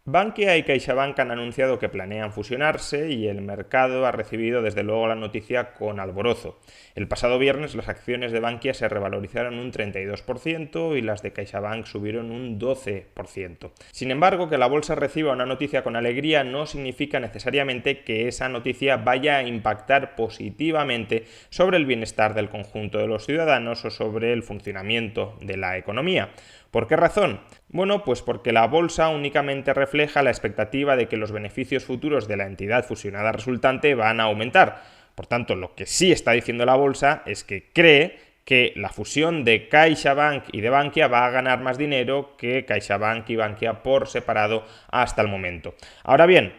Bankia y CaixaBank han anunciado que planean fusionarse y el mercado ha recibido desde luego la noticia con alborozo. El pasado viernes las acciones de Bankia se revalorizaron un 32% y las de CaixaBank subieron un 12%. Sin embargo, que la bolsa reciba una noticia con alegría no significa necesariamente que esa noticia vaya a impactar positivamente sobre el bienestar del conjunto de los ciudadanos o sobre el funcionamiento de la economía. ¿Por qué razón? Bueno, pues porque la bolsa únicamente refleja la expectativa de que los beneficios futuros de la entidad fusionada resultante van a aumentar. Por tanto, lo que sí está diciendo la bolsa es que cree que la fusión de CaixaBank y de Bankia va a ganar más dinero que CaixaBank y Bankia por separado hasta el momento. Ahora bien,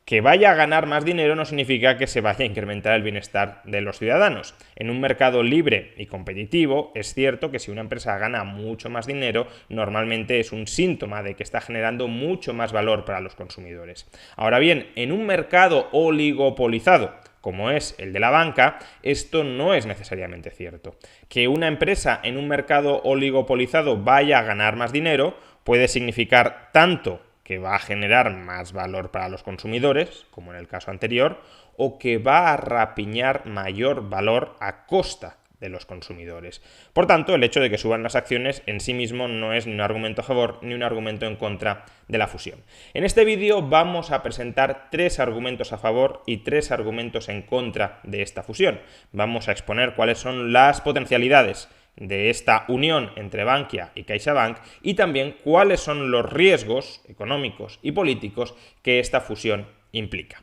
que vaya a ganar más dinero no significa que se vaya a incrementar el bienestar de los ciudadanos. En un mercado libre y competitivo es cierto que si una empresa gana mucho más dinero, normalmente es un síntoma de que está generando mucho más valor para los consumidores. Ahora bien, en un mercado oligopolizado, como es el de la banca, esto no es necesariamente cierto. Que una empresa en un mercado oligopolizado vaya a ganar más dinero puede significar tanto que va a generar más valor para los consumidores, como en el caso anterior, o que va a rapiñar mayor valor a costa de los consumidores. Por tanto, el hecho de que suban las acciones en sí mismo no es ni un argumento a favor ni un argumento en contra de la fusión. En este vídeo vamos a presentar 3 argumentos a favor y 3 argumentos en contra de esta fusión. Vamos a exponer cuáles son las potencialidades de esta unión entre Bankia y CaixaBank y también cuáles son los riesgos económicos y políticos que esta fusión implica.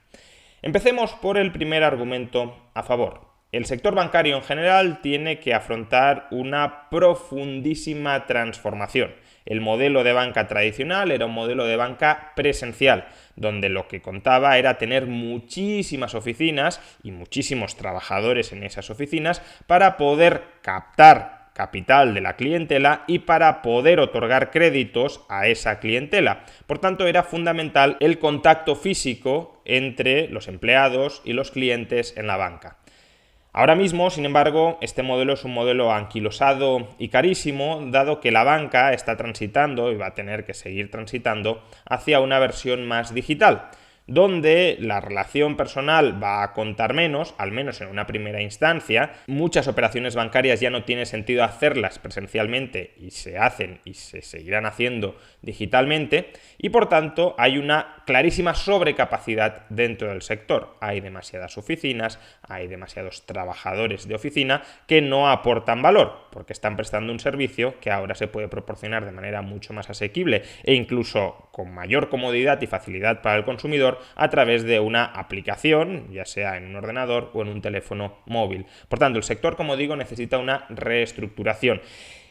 Empecemos por el primer argumento a favor. El sector bancario en general tiene que afrontar una profundísima transformación. El modelo de banca tradicional era un modelo de banca presencial, donde lo que contaba era tener muchísimas oficinas y muchísimos trabajadores en esas oficinas para poder captar capital de la clientela y para poder otorgar créditos a esa clientela. Por tanto, era fundamental el contacto físico entre los empleados y los clientes en la banca. Ahora mismo, sin embargo, este modelo es un modelo anquilosado y carísimo, dado que la banca está transitando y va a tener que seguir transitando hacia una versión más digital, donde la relación personal va a contar menos, al menos en una primera instancia. Muchas operaciones bancarias ya no tiene sentido hacerlas presencialmente y se hacen y se seguirán haciendo digitalmente y por tanto hay una clarísima sobrecapacidad dentro del sector. Hay demasiadas oficinas, hay demasiados trabajadores de oficina que no aportan valor porque están prestando un servicio que ahora se puede proporcionar de manera mucho más asequible e incluso con mayor comodidad y facilidad para el consumidor a través de una aplicación, ya sea en un ordenador o en un teléfono móvil. Por tanto, el sector, como digo, necesita una reestructuración.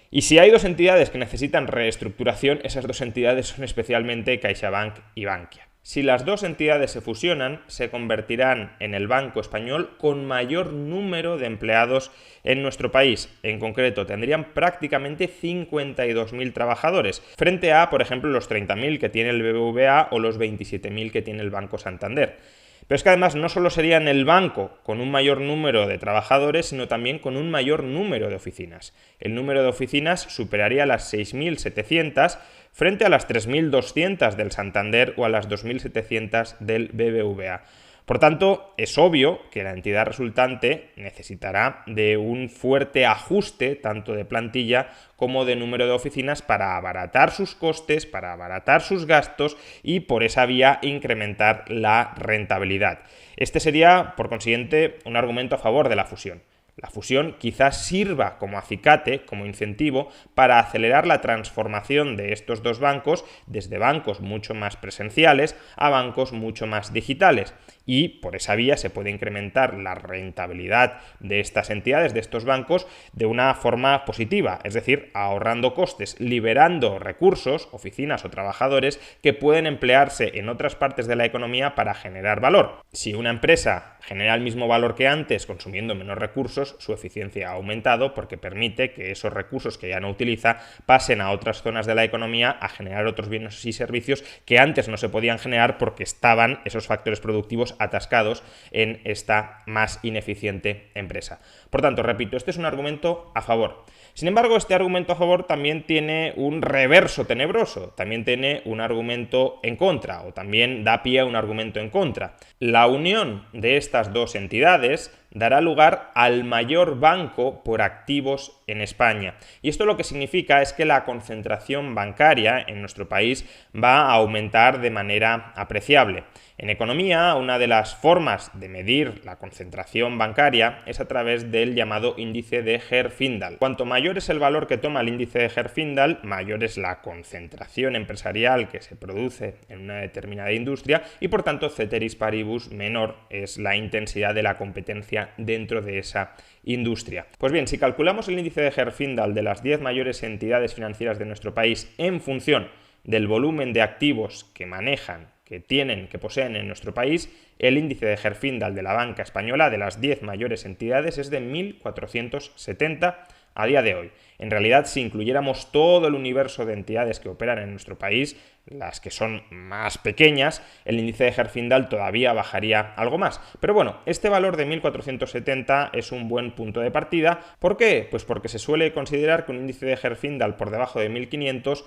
Y si hay 2 entidades que necesitan reestructuración, esas 2 entidades son especialmente CaixaBank y Bankia. Si las 2 entidades se fusionan, se convertirán en el banco español con mayor número de empleados en nuestro país. En concreto, tendrían prácticamente 52.000 trabajadores, frente a, por ejemplo, los 30.000 que tiene el BBVA o los 27.000 que tiene el Banco Santander. Pero es que además no solo serían el banco con un mayor número de trabajadores, sino también con un mayor número de oficinas. El número de oficinas superaría las 6.700 frente a las 3.200 del Santander o a las 2.700 del BBVA. Por tanto, es obvio que la entidad resultante necesitará de un fuerte ajuste tanto de plantilla como de número de oficinas para abaratar sus costes, para abaratar sus gastos y por esa vía incrementar la rentabilidad. Este sería, por consiguiente, un argumento a favor de la fusión. La fusión quizás sirva como acicate, como incentivo, para acelerar la transformación de estos 2 bancos desde bancos mucho más presenciales a bancos mucho más digitales. Y por esa vía se puede incrementar la rentabilidad de estas entidades, de estos bancos, de una forma positiva, es decir, ahorrando costes, liberando recursos, oficinas o trabajadores que pueden emplearse en otras partes de la economía para generar valor. Si una empresa genera el mismo valor que antes consumiendo menos recursos, recursos, su eficiencia ha aumentado porque permite que esos recursos que ya no utiliza pasen a otras zonas de la economía a generar otros bienes y servicios que antes no se podían generar porque estaban esos factores productivos atascados en esta más ineficiente empresa. Por tanto, repito, este es un argumento a favor. Sin embargo, este argumento a favor también tiene un reverso tenebroso, también tiene un argumento en contra, o también da pie a un argumento en contra. La unión de estas dos entidades dará lugar al mayor banco por activos en España. Y esto lo que significa es que la concentración bancaria en nuestro país va a aumentar de manera apreciable. En economía, una de las formas de medir la concentración bancaria es a través del llamado índice de Herfindahl. Cuanto mayor es el valor que toma el índice de Herfindahl, mayor es la concentración empresarial que se produce en una determinada industria y, por tanto, ceteris paribus, menor es la intensidad de la competencia dentro de esa industria. Pues bien, si calculamos el índice de Herfindahl de las 10 mayores entidades financieras de nuestro país en función del volumen de activos que manejan, que poseen en nuestro país, el índice de Herfindahl de la banca española de las 10 mayores entidades es de 1.470 a día de hoy. En realidad, si incluyéramos todo el universo de entidades que operan en nuestro país, las que son más pequeñas, el índice de Herfindahl todavía bajaría algo más. Pero bueno, este valor de 1.470 es un buen punto de partida. ¿Por qué? Pues porque se suele considerar que un índice de Herfindahl por debajo de 1.500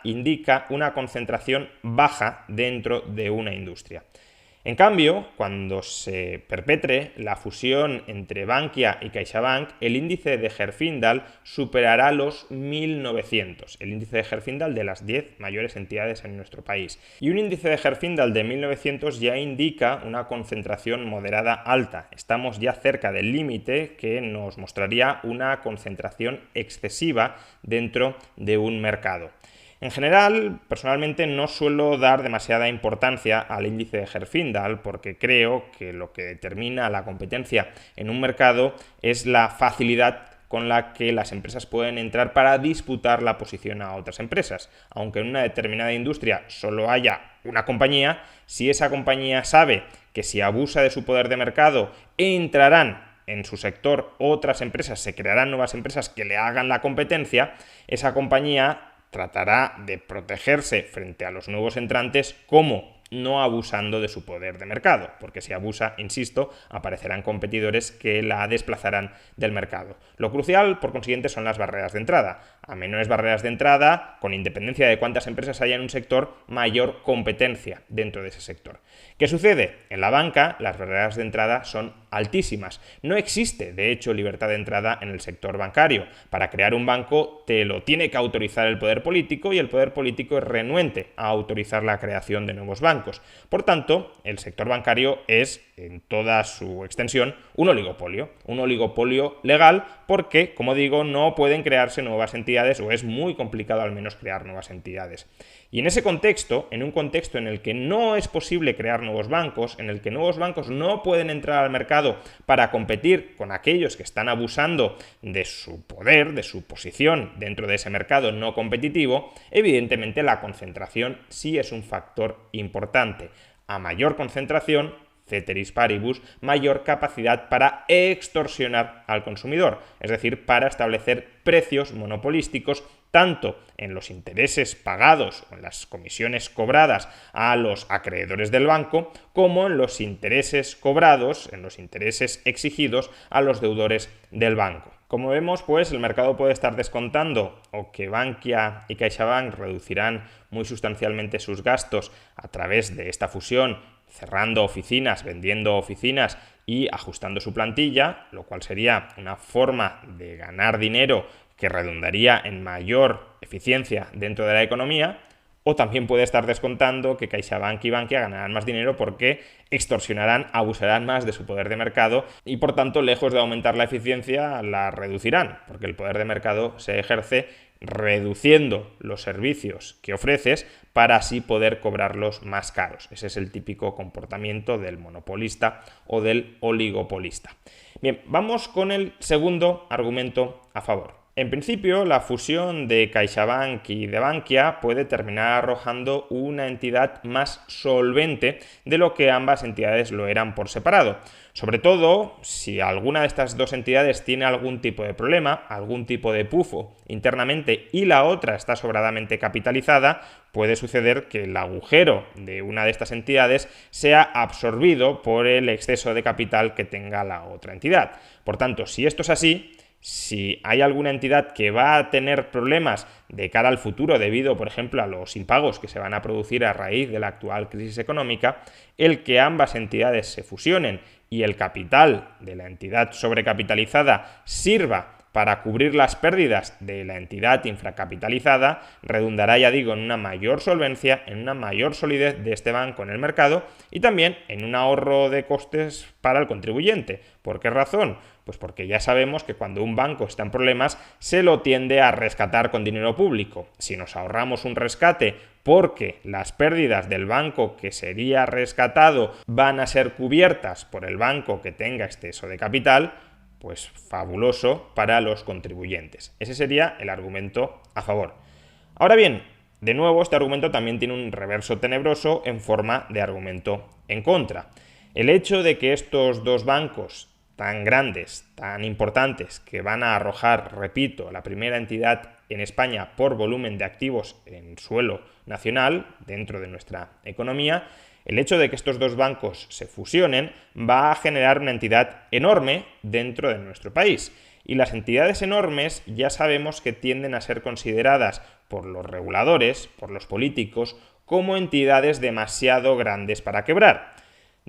indica una concentración baja dentro de una industria. En cambio, cuando se perpetre la fusión entre Bankia y CaixaBank, el índice de Herfindahl superará los 1.900, el índice de Herfindahl de las 10 mayores entidades en nuestro país. Y un índice de Herfindahl de 1.900 ya indica una concentración moderada alta. Estamos ya cerca del límite que nos mostraría una concentración excesiva dentro de un mercado. En general, personalmente no suelo dar demasiada importancia al índice de Herfindahl porque creo que lo que determina la competencia en un mercado es la facilidad con la que las empresas pueden entrar para disputar la posición a otras empresas. Aunque en una determinada industria solo haya una compañía, si esa compañía sabe que si abusa de su poder de mercado entrarán en su sector otras empresas, se crearán nuevas empresas que le hagan la competencia, esa compañía tratará de protegerse frente a los nuevos entrantes como no abusando de su poder de mercado, porque si abusa, insisto, aparecerán competidores que la desplazarán del mercado. Lo crucial, por consiguiente, son las barreras de entrada. A menores barreras de entrada, con independencia de cuántas empresas haya en un sector, mayor competencia dentro de ese sector. ¿Qué sucede? En la banca, las barreras de entrada son altísimas. No existe, de hecho, libertad de entrada en el sector bancario. Para crear un banco te lo tiene que autorizar el poder político y el poder político es renuente a autorizar la creación de nuevos bancos. Por tanto, el sector bancario es, en toda su extensión, un oligopolio legal porque, como digo, no pueden crearse nuevas entidades o es muy complicado al menos crear nuevas entidades. Y en ese contexto, en un contexto en el que no es posible crear nuevos bancos, en el que nuevos bancos no pueden entrar al mercado para competir con aquellos que están abusando de su poder, de su posición dentro de ese mercado no competitivo, evidentemente la concentración sí es un factor importante. A mayor concentración, ceteris paribus, mayor capacidad para extorsionar al consumidor, es decir, para establecer precios monopolísticos tanto en los intereses pagados o en las comisiones cobradas a los acreedores del banco, como en los intereses cobrados, en los intereses exigidos a los deudores del banco. Como vemos, pues el mercado puede estar descontando o que Bankia y CaixaBank reducirán muy sustancialmente sus gastos a través de esta fusión, cerrando oficinas, vendiendo oficinas y ajustando su plantilla, lo cual sería una forma de ganar dinero que redundaría en mayor eficiencia dentro de la economía, o también puede estar descontando que CaixaBank y Bankia ganarán más dinero porque extorsionarán, abusarán más de su poder de mercado y, por tanto, lejos de aumentar la eficiencia, la reducirán, porque el poder de mercado se ejerce reduciendo los servicios que ofreces para así poder cobrarlos más caros. Ese es el típico comportamiento del monopolista o del oligopolista. Bien, vamos con el segundo argumento a favor. En principio, la fusión de CaixaBank y de Bankia puede terminar arrojando una entidad más solvente de lo que ambas entidades lo eran por separado. Sobre todo, si alguna de estas dos entidades tiene algún tipo de problema, algún tipo de pufo internamente y la otra está sobradamente capitalizada, puede suceder que el agujero de una de estas entidades sea absorbido por el exceso de capital que tenga la otra entidad. Por tanto, si esto es así, si hay alguna entidad que va a tener problemas de cara al futuro debido, por ejemplo, a los impagos que se van a producir a raíz de la actual crisis económica, el que ambas entidades se fusionen y el capital de la entidad sobrecapitalizada sirva para cubrir las pérdidas de la entidad infracapitalizada, redundará, ya digo, en una mayor solvencia, en una mayor solidez de este banco en el mercado y también en un ahorro de costes para el contribuyente. ¿Por qué razón? Pues porque ya sabemos que cuando un banco está en problemas se lo tiende a rescatar con dinero público. Si nos ahorramos un rescate porque las pérdidas del banco que sería rescatado van a ser cubiertas por el banco que tenga exceso de capital, pues fabuloso para los contribuyentes. Ese sería el argumento a favor. Ahora bien, de nuevo, este argumento también tiene un reverso tenebroso en forma de argumento en contra. El hecho de que estos dos bancos tan grandes, tan importantes, que van a arrojar, repito, la primera entidad en España por volumen de activos en suelo nacional, dentro de nuestra economía, el hecho de que estos dos bancos se fusionen va a generar una entidad enorme dentro de nuestro país. Y las entidades enormes ya sabemos que tienden a ser consideradas por los reguladores, por los políticos, como entidades demasiado grandes para quebrar.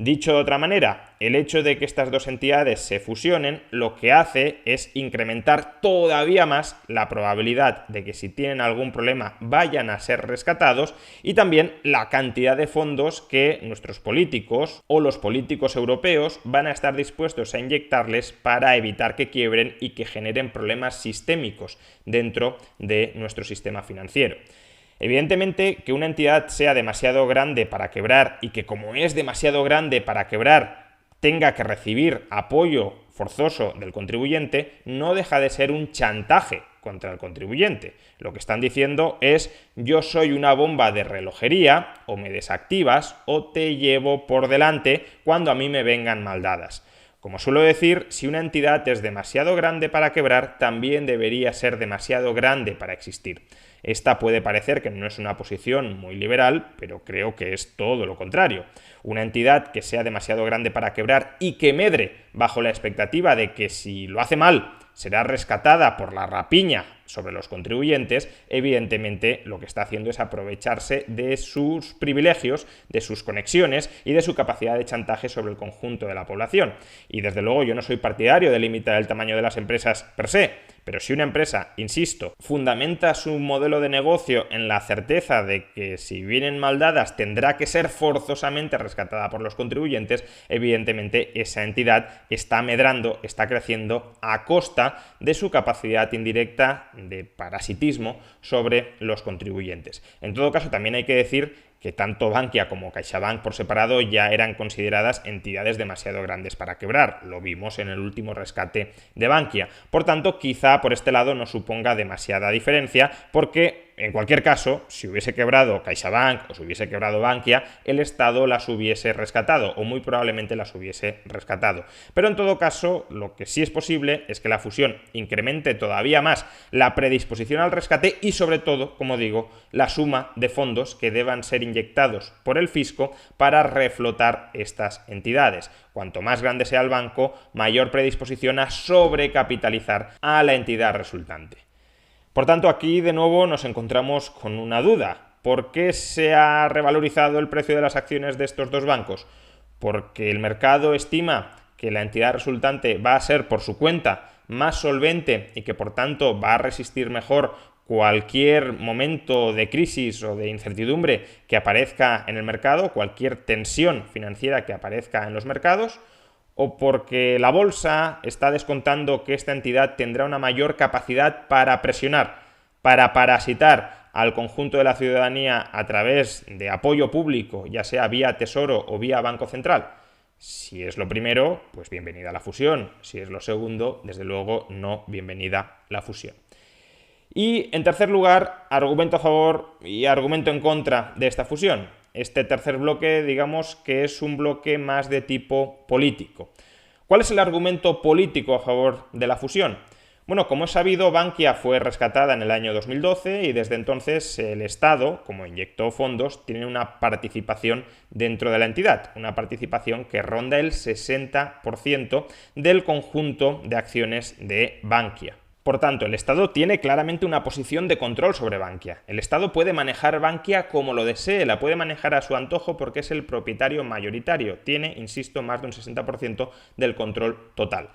Dicho de otra manera, el hecho de que estas dos entidades se fusionen lo que hace es incrementar todavía más la probabilidad de que si tienen algún problema vayan a ser rescatados y también la cantidad de fondos que nuestros políticos o los políticos europeos van a estar dispuestos a inyectarles para evitar que quiebren y que generen problemas sistémicos dentro de nuestro sistema financiero. Evidentemente, que una entidad sea demasiado grande para quebrar y que como es demasiado grande para quebrar tenga que recibir apoyo forzoso del contribuyente, no deja de ser un chantaje contra el contribuyente. Lo que están diciendo es: yo soy una bomba de relojería, o me desactivas o te llevo por delante cuando a mí me vengan mal dadas. Como suelo decir, si una entidad es demasiado grande para quebrar, también debería ser demasiado grande para existir. Esta puede parecer que no es una posición muy liberal, pero creo que es todo lo contrario. Una entidad que sea demasiado grande para quebrar y que medre bajo la expectativa de que si lo hace mal será rescatada por la rapiña sobre los contribuyentes, evidentemente lo que está haciendo es aprovecharse de sus privilegios, de sus conexiones y de su capacidad de chantaje sobre el conjunto de la población. Y desde luego yo no soy partidario de limitar el tamaño de las empresas per se, pero si una empresa, insisto, fundamenta su modelo de negocio en la certeza de que si vienen mal dadas tendrá que ser forzosamente rescatada por los contribuyentes, evidentemente esa entidad está medrando, está creciendo a costa de su capacidad indirecta de parasitismo sobre los contribuyentes. En todo caso, también hay que decir que tanto Bankia como CaixaBank por separado ya eran consideradas entidades demasiado grandes para quebrar. Lo vimos en el último rescate de Bankia. Por tanto, quizá por este lado no suponga demasiada diferencia, porque en cualquier caso, si hubiese quebrado CaixaBank o si hubiese quebrado Bankia, el Estado las hubiese rescatado, o muy probablemente las hubiese rescatado. Pero en todo caso, lo que sí es posible es que la fusión incremente todavía más la predisposición al rescate y, sobre todo, como digo, la suma de fondos que deban ser inyectados por el fisco para reflotar estas entidades. Cuanto más grande sea el banco, mayor predisposición a sobrecapitalizar a la entidad resultante. Por tanto, aquí de nuevo nos encontramos con una duda. ¿Por qué se ha revalorizado el precio de las acciones de estos dos bancos? ¿Porque el mercado estima que la entidad resultante va a ser por su cuenta más solvente y que por tanto va a resistir mejor cualquier momento de crisis o de incertidumbre que aparezca en el mercado, cualquier tensión financiera que aparezca en los mercados? ¿O porque la bolsa está descontando que esta entidad tendrá una mayor capacidad para presionar, para parasitar al conjunto de la ciudadanía a través de apoyo público, ya sea vía Tesoro o vía Banco Central? Si es lo primero, pues bienvenida la fusión. Si es lo segundo, desde luego no bienvenida la fusión. Y en tercer lugar, argumento a favor y argumento en contra de esta fusión. Este tercer bloque, digamos que es un bloque más de tipo político. ¿Cuál es el argumento político a favor de la fusión? Bueno, como es sabido, Bankia fue rescatada en el año 2012 y desde entonces el Estado, como inyectó fondos, tiene una participación dentro de la entidad, una participación que ronda el 60% del conjunto de acciones de Bankia. Por tanto, el Estado tiene claramente una posición de control sobre Bankia. El Estado puede manejar Bankia como lo desee, la puede manejar a su antojo porque es el propietario mayoritario. Tiene, insisto, más de un 60% del control total.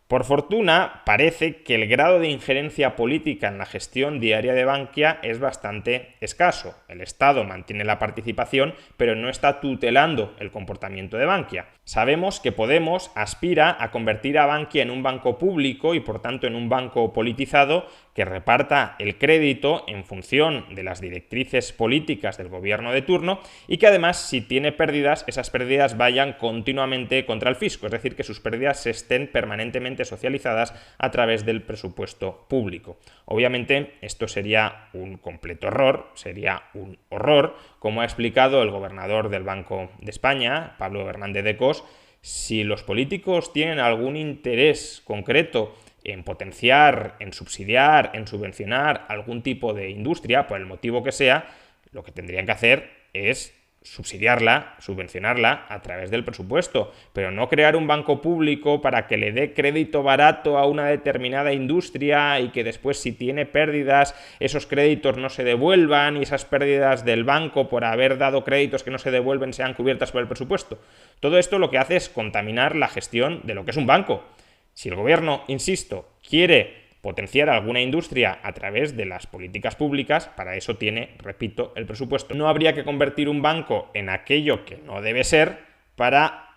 Por fortuna, parece que el grado de injerencia política en la gestión diaria de Bankia es bastante escaso. El Estado mantiene la participación, pero no está tutelando el comportamiento de Bankia. Sabemos que Podemos aspira a convertir a Bankia en un banco público y, por tanto, en un banco politizado que reparta el crédito en función de las directrices políticas del gobierno de turno y que además, si tiene pérdidas, esas pérdidas vayan continuamente contra el fisco, es decir, que sus pérdidas estén permanentemente socializadas a través del presupuesto público. Obviamente, esto sería un completo error, sería un horror, como ha explicado el gobernador del Banco de España, Pablo Hernández de Cos. Si los políticos tienen algún interés concreto en potenciar, en subsidiar, en subvencionar algún tipo de industria, por el motivo que sea, lo que tendrían que hacer es subsidiarla, subvencionarla a través del presupuesto, pero no crear un banco público para que le dé crédito barato a una determinada industria y que después, si tiene pérdidas, esos créditos no se devuelvan y esas pérdidas del banco por haber dado créditos que no se devuelven sean cubiertas por el presupuesto. Todo esto lo que hace es contaminar la gestión de lo que es un banco. Si el gobierno, insisto, quiere potenciar alguna industria a través de las políticas públicas, para eso tiene, repito, el presupuesto. No habría que convertir un banco en aquello que no debe ser para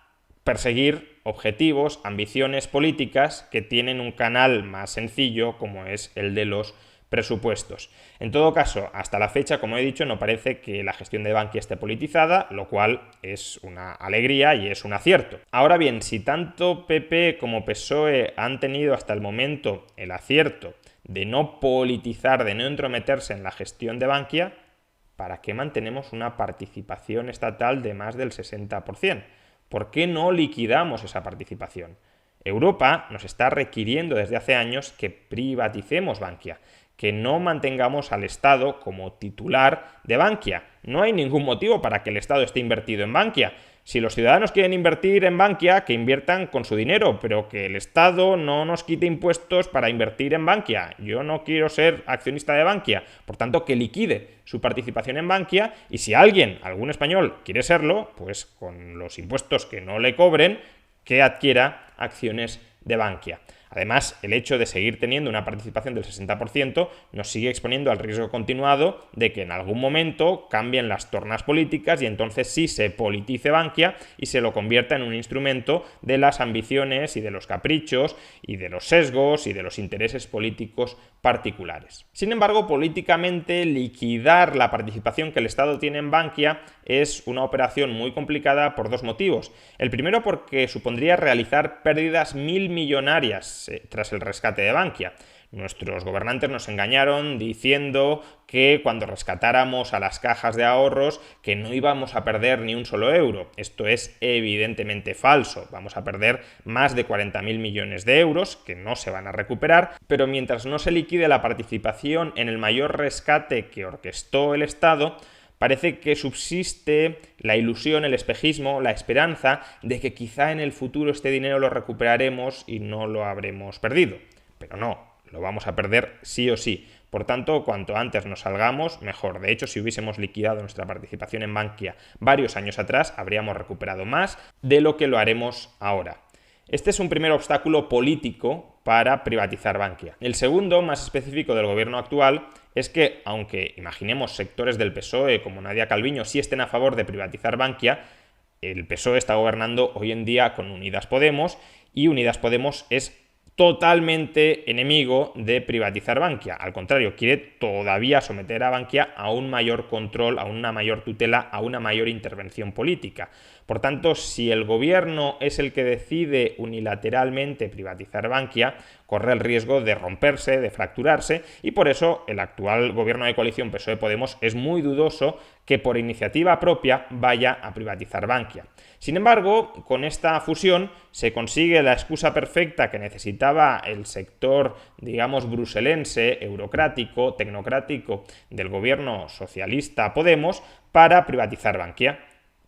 perseguir objetivos, ambiciones políticas que tienen un canal más sencillo como es el de los presupuestos. En todo caso, hasta la fecha, como he dicho, no parece que la gestión de Bankia esté politizada, lo cual es una alegría y es un acierto. Ahora bien, si tanto PP como PSOE han tenido hasta el momento el acierto de no politizar, de no entrometerse en la gestión de Bankia, ¿para qué mantenemos una participación estatal de más del 60%? ¿Por qué no liquidamos esa participación? Europa nos está requiriendo desde hace años que privaticemos Bankia, que no mantengamos al Estado como titular de Bankia. No hay ningún motivo para que el Estado esté invertido en Bankia. Si los ciudadanos quieren invertir en Bankia, que inviertan con su dinero, pero que el Estado no nos quite impuestos para invertir en Bankia. Yo no quiero ser accionista de Bankia, por tanto que liquide su participación en Bankia y si alguien, algún español, quiere serlo, pues con los impuestos que no le cobren, que adquiera acciones de Bankia. Además, el hecho de seguir teniendo una participación del 60% nos sigue exponiendo al riesgo continuado de que en algún momento cambien las tornas políticas y entonces sí se politice Bankia y se lo convierta en un instrumento de las ambiciones y de los caprichos y de los sesgos y de los intereses políticos particulares. Sin embargo, políticamente liquidar la participación que el Estado tiene en Bankia es una operación muy complicada por dos motivos. El primero, porque supondría realizar pérdidas millonarias tras el rescate de Bankia. Nuestros gobernantes nos engañaron diciendo que cuando rescatáramos a las cajas de ahorros que no íbamos a perder ni un solo euro. Esto es evidentemente falso. Vamos a perder más de 40.000 millones de euros que no se van a recuperar, pero mientras no se liquide la participación en el mayor rescate que orquestó el Estado, parece que subsiste la ilusión, el espejismo, la esperanza de que quizá en el futuro este dinero lo recuperaremos y no lo habremos perdido. Pero no, lo vamos a perder sí o sí. Por tanto, cuanto antes nos salgamos, mejor. De hecho, si hubiésemos liquidado nuestra participación en Bankia varios años atrás, habríamos recuperado más de lo que lo haremos ahora. Este es un primer obstáculo político para privatizar Bankia. El segundo, más específico del gobierno actual, es que, aunque imaginemos sectores del PSOE como Nadia Calviño sí estén a favor de privatizar Bankia, el PSOE está gobernando hoy en día con Unidas Podemos y Unidas Podemos es totalmente enemigo de privatizar Bankia. Al contrario, quiere todavía someter a Bankia a un mayor control, a una mayor tutela, a una mayor intervención política. Por tanto, si el gobierno es el que decide unilateralmente privatizar Bankia, corre el riesgo de romperse, de fracturarse, y por eso el actual gobierno de coalición PSOE-Podemos es muy dudoso que por iniciativa propia vaya a privatizar Bankia. Sin embargo, con esta fusión se consigue la excusa perfecta que necesitaba el sector, digamos, bruselense, eurocrático, tecnocrático del gobierno socialista Podemos para privatizar Bankia.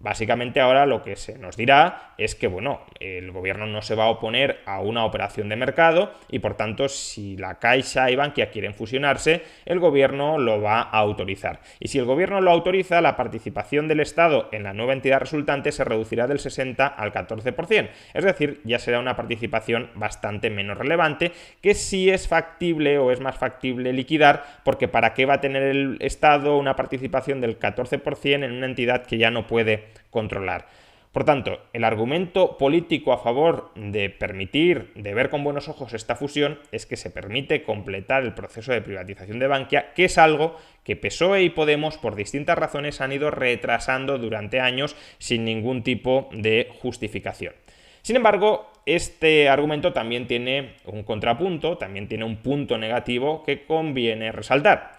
Básicamente ahora lo que se nos dirá es que, bueno, el gobierno no se va a oponer a una operación de mercado y, por tanto, si la Caixa y Bankia quieren fusionarse, el gobierno lo va a autorizar. Y si el gobierno lo autoriza, la participación del Estado en la nueva entidad resultante se reducirá del 60 al 14%. Es decir, ya será una participación bastante menos relevante, que sí es factible o es más factible liquidar, porque ¿para qué va a tener el Estado una participación del 14% en una entidad que ya no puede controlar? Por tanto, el argumento político a favor de permitir, de ver con buenos ojos esta fusión, es que se permite completar el proceso de privatización de Bankia, que es algo que PSOE y Podemos, por distintas razones, han ido retrasando durante años sin ningún tipo de justificación. Sin embargo, este argumento también tiene un contrapunto, también tiene un punto negativo que conviene resaltar.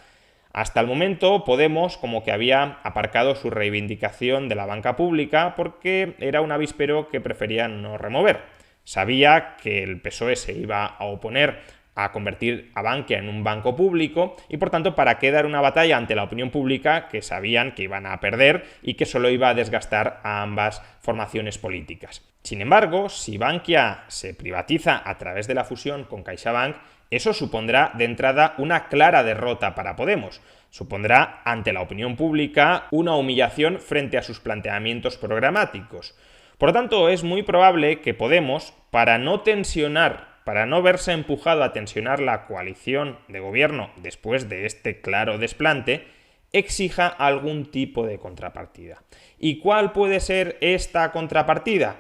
Hasta el momento, Podemos como que había aparcado su reivindicación de la banca pública porque era un avispero que prefería no remover. Sabía que el PSOE se iba a oponer a convertir a Bankia en un banco público y, por tanto, ¿para qué dar una batalla ante la opinión pública que sabían que iban a perder y que solo iba a desgastar a ambas formaciones políticas? Sin embargo, si Bankia se privatiza a través de la fusión con CaixaBank, eso supondrá de entrada una clara derrota para Podemos. Supondrá ante la opinión pública una humillación frente a sus planteamientos programáticos. Por lo tanto, es muy probable que Podemos, para no verse empujado a tensionar la coalición de gobierno después de este claro desplante, exija algún tipo de contrapartida. ¿Y cuál puede ser esta contrapartida?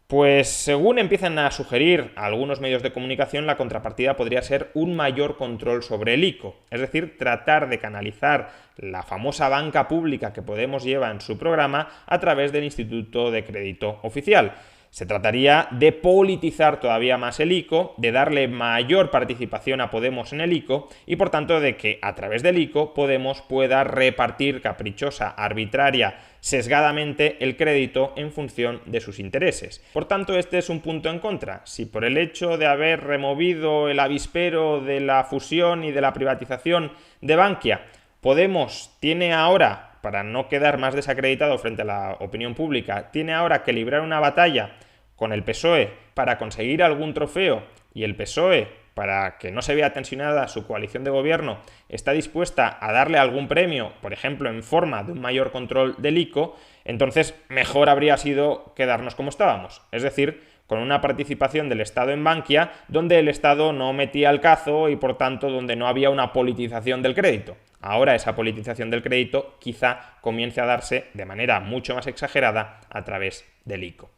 Pues según empiezan a sugerir algunos medios de comunicación, la contrapartida podría ser un mayor control sobre el ICO, es decir, tratar de canalizar la famosa banca pública que Podemos lleva en su programa a través del Instituto de Crédito Oficial. Se trataría de politizar todavía más el ICO, de darle mayor participación a Podemos en el ICO y, por tanto, de que a través del ICO Podemos pueda repartir caprichosa, arbitraria, sesgadamente el crédito en función de sus intereses. Por tanto, este es un punto en contra. Si por el hecho de haber removido el avispero de la fusión y de la privatización de Bankia, Podemos tiene ahora, para no quedar más desacreditado frente a la opinión pública, tiene ahora que librar una batalla con el PSOE para conseguir algún trofeo y el PSOE, para que no se vea tensionada su coalición de gobierno, está dispuesta a darle algún premio, por ejemplo, en forma de un mayor control del ICO, entonces mejor habría sido quedarnos como estábamos, es decir, con una participación del Estado en Bankia donde el Estado no metía el cazo y, por tanto, donde no había una politización del crédito. Ahora esa politización del crédito quizá comience a darse de manera mucho más exagerada a través del ICO.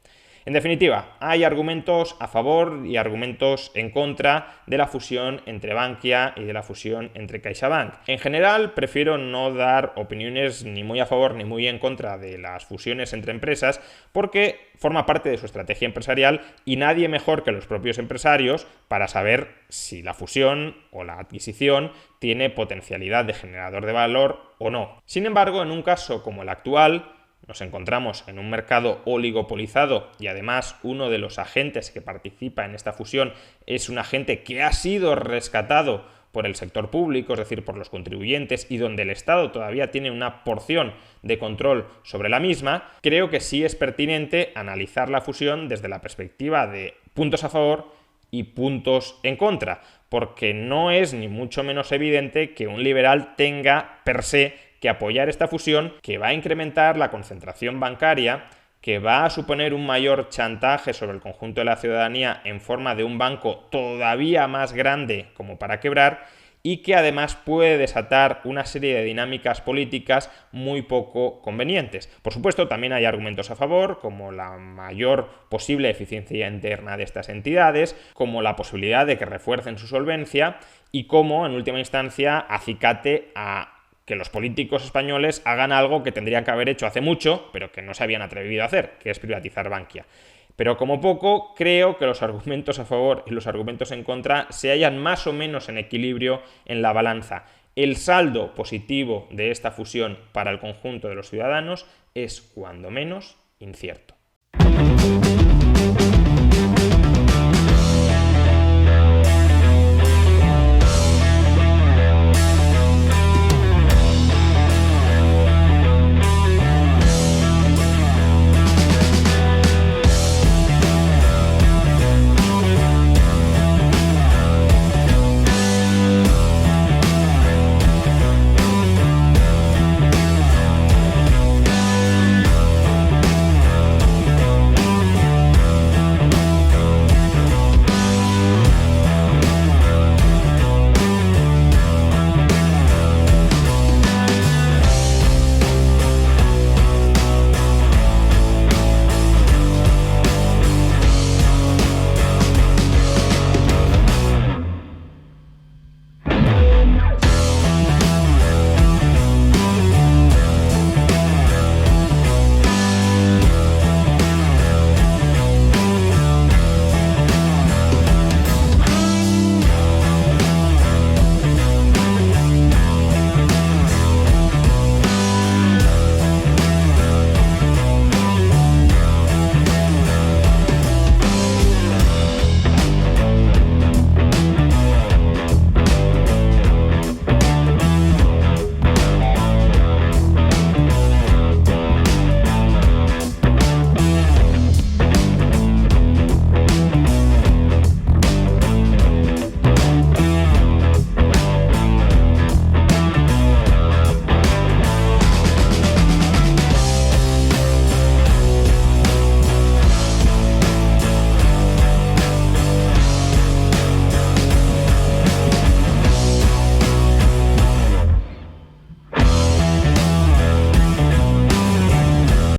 En definitiva, hay argumentos a favor y argumentos en contra de la fusión entre Bankia y de la fusión entre CaixaBank. En general, prefiero no dar opiniones ni muy a favor ni muy en contra de las fusiones entre empresas porque forma parte de su estrategia empresarial y nadie mejor que los propios empresarios para saber si la fusión o la adquisición tiene potencialidad de generador de valor o no. Sin embargo, en un caso como el actual, nos encontramos en un mercado oligopolizado y además uno de los agentes que participa en esta fusión es un agente que ha sido rescatado por el sector público, es decir, por los contribuyentes, y donde el Estado todavía tiene una porción de control sobre la misma. Creo que sí es pertinente analizar la fusión desde la perspectiva de puntos a favor y puntos en contra, porque no es ni mucho menos evidente que un liberal tenga per se que apoyar esta fusión, que va a incrementar la concentración bancaria, que va a suponer un mayor chantaje sobre el conjunto de la ciudadanía en forma de un banco todavía más grande como para quebrar y que además puede desatar una serie de dinámicas políticas muy poco convenientes. Por supuesto, también hay argumentos a favor, como la mayor posible eficiencia interna de estas entidades, como la posibilidad de que refuercen su solvencia y como, en última instancia, acicate a que los políticos españoles hagan algo que tendrían que haber hecho hace mucho, pero que no se habían atrevido a hacer, que es privatizar Bankia. Pero como poco, creo que los argumentos a favor y los argumentos en contra se hallan más o menos en equilibrio en la balanza. El saldo positivo de esta fusión para el conjunto de los ciudadanos es, cuando menos, incierto.